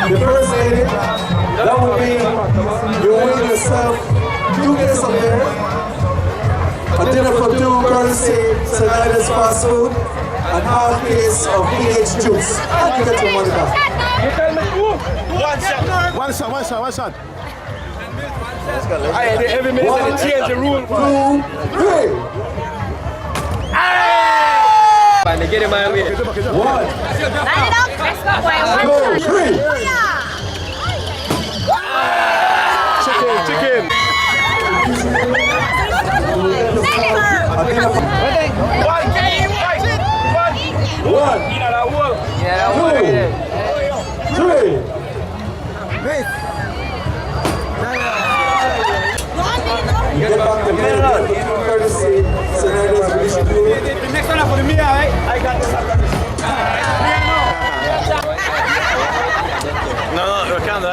The first lady, that would be you win yourself 2 minutes up there. A dinner for 2 courtesy Snyder's fast food and half case of PH juice. And you get your money back. One shot. Every minute they change the rule. 2, 3. They get in my way. 1, 2, 3. Chicken. One, 2, 3. You get back the money courtesy Snyder's Religion Group. The next one for me, right? I got this. No, we can't.